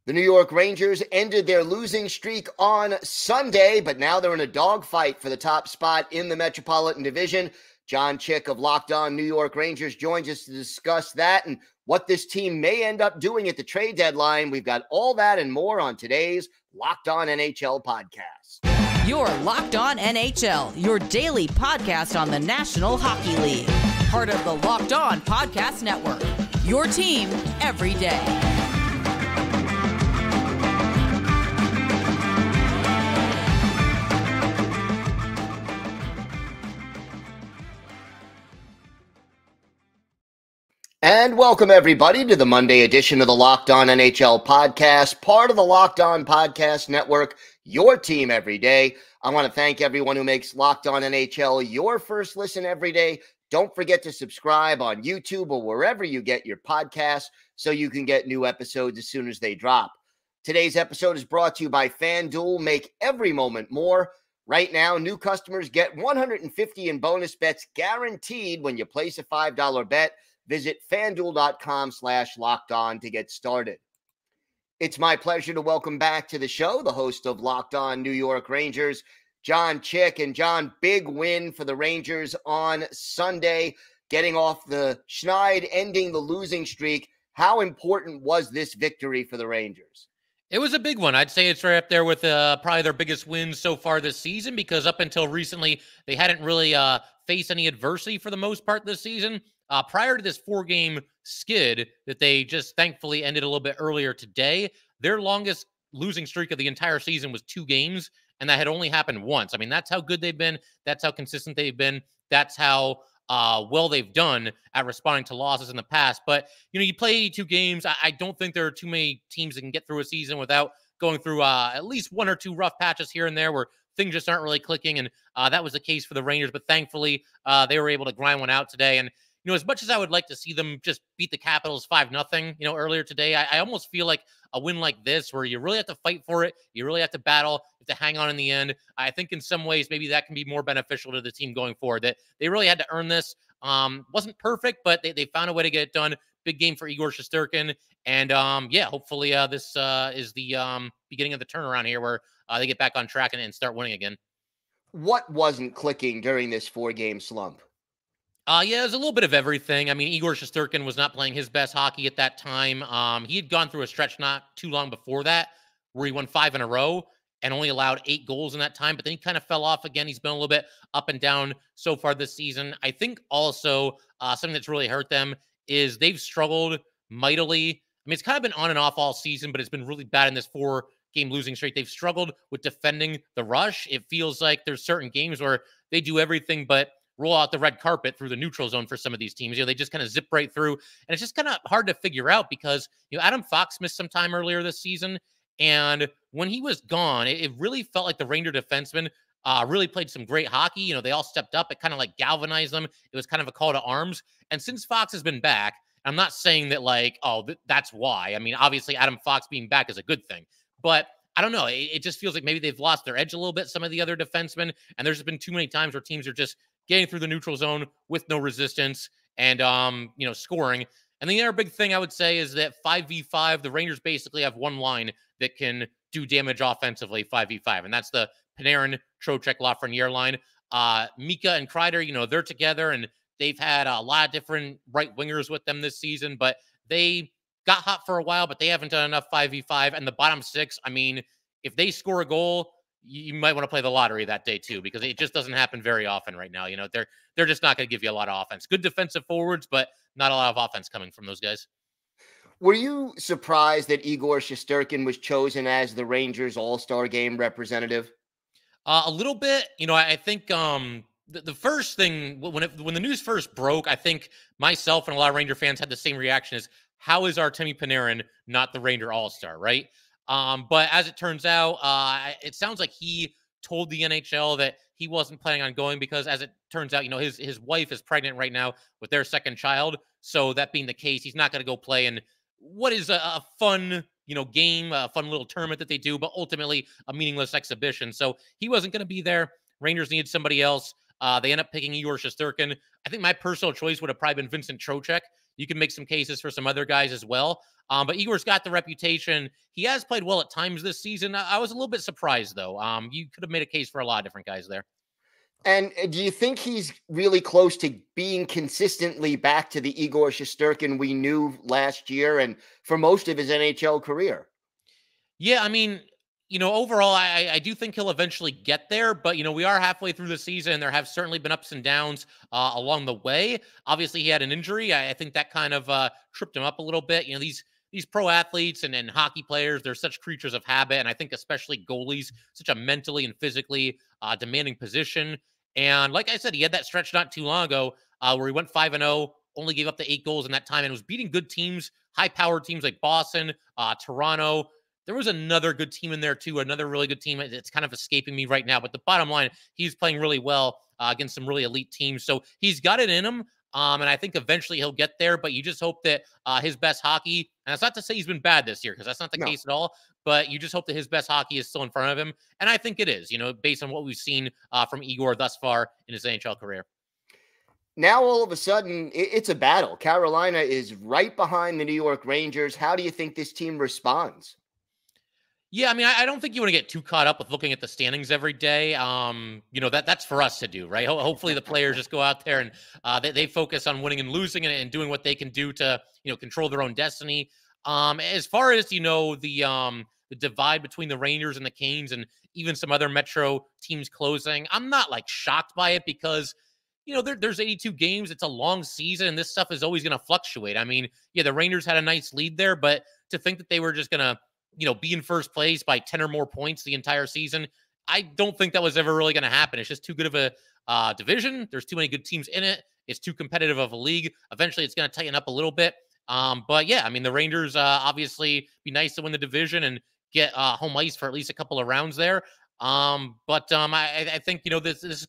The New York Rangers ended their losing streak on Sunday, but now they're in a dogfight for the top spot in the Metropolitan Division. John Chick of Locked On New York Rangers joins us to discuss that and what this team may end up doing at the trade deadline. We've got all that and more on today's Locked On NHL podcast. You're Locked On NHL, your daily podcast on the National Hockey League. Part of the Locked On Podcast Network, your team every day. And welcome, everybody, to the Monday edition of the Locked On NHL podcast, part of the Locked On Podcast Network, your team every day. I want to thank everyone who makes Locked On NHL your first listen every day. Don't forget to subscribe on YouTube or wherever you get your podcasts so you can get new episodes as soon as they drop. Today's episode is brought to you by FanDuel. Make every moment more. Right now, new customers get $150 in bonus bets guaranteed when you place a $5 bet. Visit FanDuel.com/LockedOn to get started. It's my pleasure to welcome back to the show the host of Locked On New York Rangers, John Chick. And John, big win for the Rangers on Sunday, getting off the schneid, ending the losing streak. How important was this victory for the Rangers? It was a big one. I'd say it's right up there with probably their biggest wins so far this season, because up until recently, they hadn't really faced any adversity for the most part this season. Prior to this 4-game skid that they just thankfully ended a little bit earlier today, their longest losing streak of the entire season was 2 games, and that had only happened once. I mean, that's how good they've been. That's how consistent they've been. That's how well they've done at responding to losses in the past. But, you play 82 games. I don't think there are too many teams that can get through a season without going through at least 1 or 2 rough patches here and there where things just aren't really clicking, and that was the case for the Rangers. But thankfully, they were able to grind one out today. And as much as I would like to see them just beat the Capitals 5-0, earlier today, I almost feel like a win like this, where you really have to fight for it, you really have to battle, you have to hang on in the end. I think in some ways, maybe that can be more beneficial to the team going forward, that they really had to earn this. Wasn't perfect, but they found a way to get it done. Big game for Igor Shesterkin. And hopefully this is the beginning of the turnaround here, where they get back on track and start winning again. What wasn't clicking during this 4-game slump? It was a little bit of everything. I mean, Igor Shesterkin was not playing his best hockey at that time. He had gone through a stretch not too long before that where he won 5 in a row and only allowed 8 goals in that time, but then he kind of fell off again. He's been a little bit up and down so far this season. I think also something that's really hurt them is they've struggled mightily. I mean, it's kind of been on and off all season, but it's been really bad in this 4-game losing streak. They've struggled with defending the rush. It feels like there's certain games where they do everything but roll out the red carpet through the neutral zone for some of these teams. They just kind of zip right through. And it's just kind of hard to figure out because, Adam Fox missed some time earlier this season. And when he was gone, it really felt like the Ranger defensemen really played some great hockey. They all stepped up. It kind of like galvanized them. It was kind of a call to arms. And since Fox has been back, I'm not saying that that's why. I mean, obviously Adam Fox being back is a good thing, but I don't know. It just feels like maybe they've lost their edge a little bit, some of the other defensemen. And there's been too many times where teams are just getting through the neutral zone with no resistance and, scoring. And the other big thing I would say is that 5v5, the Rangers basically have one line that can do damage offensively, 5v5. And that's the Panarin, Trocheck, Lafreniere line. Mika and Kreider, they're together and they've had a lot of different right wingers with them this season, but they got hot for a while, but they haven't done enough 5v5. And the bottom 6, I mean, if they score a goal, you might want to play the lottery that day too, because it just doesn't happen very often right now. They're just not going to give you a lot of offense. Good defensive forwards, but not a lot of offense coming from those guys. Were you surprised that Igor Shesterkin was chosen as the Rangers AllStar Game representative? A little bit. I think the first thing when the news first broke, I think myself and a lot of Ranger fans had the same reaction: is how is Artemi Panarin not the Ranger All-Star, right? But as it turns out, it sounds like he told the NHL that he wasn't planning on going because, as it turns out, his wife is pregnant right now with their second child. So that being the case, he's not going to go play in what is a fun, game, a fun little tournament that they do, but ultimately a meaningless exhibition. So he wasn't going to be there. Rangers needed somebody else. They end up picking Igor Shesterkin. I think my personal choice would have probably been Vincent Trocheck. You can make some cases for some other guys as well. But Igor's got the reputation. He has played well at times this season. I was a little bit surprised, though. You could have made a case for a lot of different guys there. And do you think he's really close to being consistently back to the Igor Shesterkin we knew last year and for most of his NHL career? Yeah, I mean, overall, I do think he'll eventually get there, but, we are halfway through the season. There have certainly been ups and downs along the way. Obviously, he had an injury. I think that kind of tripped him up a little bit. These pro athletes and hockey players, they're such creatures of habit. And I think especially goalies, such a mentally and physically demanding position. And like I said, he had that stretch not too long ago where he went 5-0, only gave up the 8 goals in that time and was beating good teams, high-powered teams like Boston, Toronto. There was another good team in there, too, another really good team. It's kind of escaping me right now. But the bottom line, he's playing really well against some really elite teams. So he's got it in him. And I think eventually he'll get there. But you just hope that his best hockey, and that's not to say he's been bad this year, because that's not the case at all. But you just hope that his best hockey is still in front of him. And I think it is, based on what we've seen from Igor thus far in his NHL career. Now, all of a sudden, it's a battle. Carolina is right behind the New York Rangers. How do you think this team responds? Yeah, I mean, I don't think you want to get too caught up with looking at the standings every day. That's for us to do, right? Hopefully the players just go out there and they focus on winning and losing and doing what they can do to, control their own destiny. As far as, the divide between the Rangers and the Canes and even some other Metro teams closing, I'm not like shocked by it because, there's 82 games. It's a long season and this stuff is always going to fluctuate. I mean, yeah, the Rangers had a nice lead there, but to think that they were just going to, be in first place by 10 or more points the entire season, I don't think that was ever really going to happen. It's just too good of a division. There's too many good teams in it. It's too competitive of a league. Eventually, it's going to tighten up a little bit. But yeah, I mean, the Rangers obviously be nice to win the division and get home ice for at least a couple of rounds there. I think, this is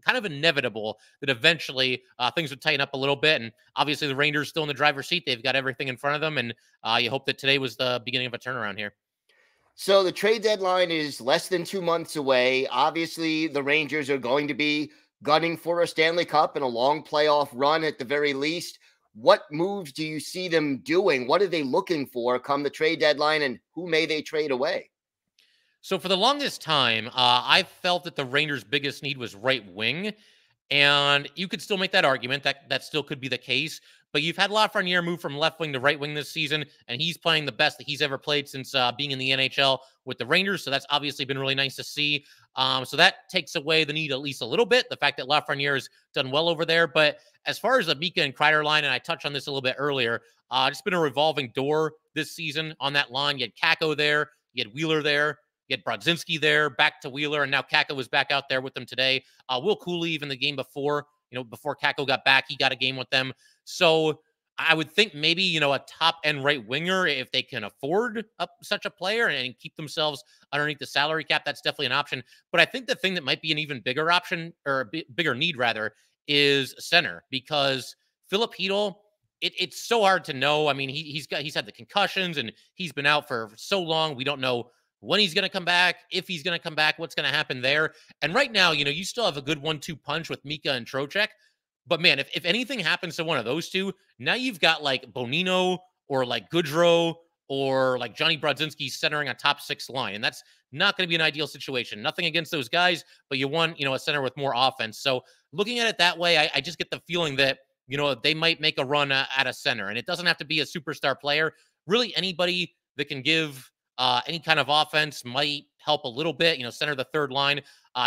kind of inevitable that eventually things would tighten up a little bit. And obviously the Rangers still in the driver's seat. They've got everything in front of them. And you hope that today was the beginning of a turnaround here. So the trade deadline is less than 2 months away. Obviously the Rangers are going to be gunning for a Stanley Cup and a long playoff run at the very least. What moves do you see them doing? What are they looking for come the trade deadline, and who may they trade away? So for the longest time, I felt that the Rangers' biggest need was right wing, and you could still make that argument that still could be the case. But you've had Lafreniere move from left wing to right wing this season, and he's playing the best that he's ever played since being in the NHL with the Rangers. So that's obviously been really nice to see. So that takes away the need at least a little bit, the fact that Lafreniere has done well over there. But as far as the Mika and Kreider line, and I touched on this a little bit earlier, it's been a revolving door this season on that line. You had Kakko there, you had Wheeler there. You had Brodzinski there, back to Wheeler, and now Kakko was back out there with them today. Will Cooley, even the game before, before Kakko got back, he got a game with them. So I would think maybe, a top-end right winger, if they can afford such a player and keep themselves underneath the salary cap, that's definitely an option. But I think the thing that might be an even bigger option, or bigger need, rather, is center, because Filip Chytil, it's so hard to know. I mean, he's had the concussions, and he's been out for so long. We don't know when he's going to come back, if he's going to come back, what's going to happen there. And right now, you still have a good 1-2 punch with Mika and Trocheck. But man, if anything happens to one of those two, now you've got like Bonino or like Goodrow or like Johnny Brodzinski centering a top 6 line. And that's not going to be an ideal situation. Nothing against those guys, but you want, a center with more offense. So looking at it that way, I just get the feeling that, they might make a run at a center. And it doesn't have to be a superstar player. Really, anybody that can give any kind of offense might help a little bit, center the third line.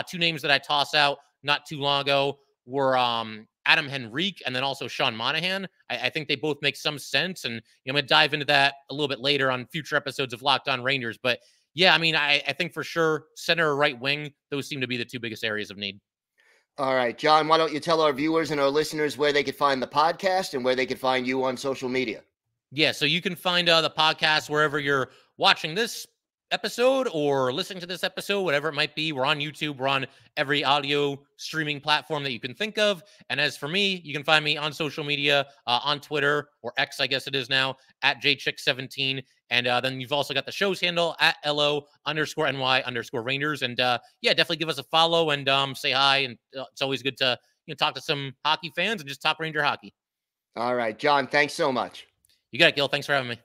2 names that I toss out not too long ago were Adam Henrique and then also Sean Monahan. I think they both make some sense. And I'm going to dive into that a little bit later on future episodes of Locked On Rangers. But yeah, I mean, I think for sure center or right wing, those seem to be the 2 biggest areas of need. All right, John, why don't you tell our viewers and our listeners where they could find the podcast and where they could find you on social media? Yeah, so you can find the podcast wherever you're watching this episode or listening to this episode, whatever it might be. We're on YouTube. We're on every audio streaming platform that you can think of. And as for me, you can find me on social media, on Twitter, or X, I guess it is now, at jchick17. And then you've also got the show's handle at LO_NY_Rangers. And yeah, definitely give us a follow and say hi. And it's always good to talk to some hockey fans and just talk Ranger hockey. All right, John, thanks so much. You got it, Gil. Thanks for having me.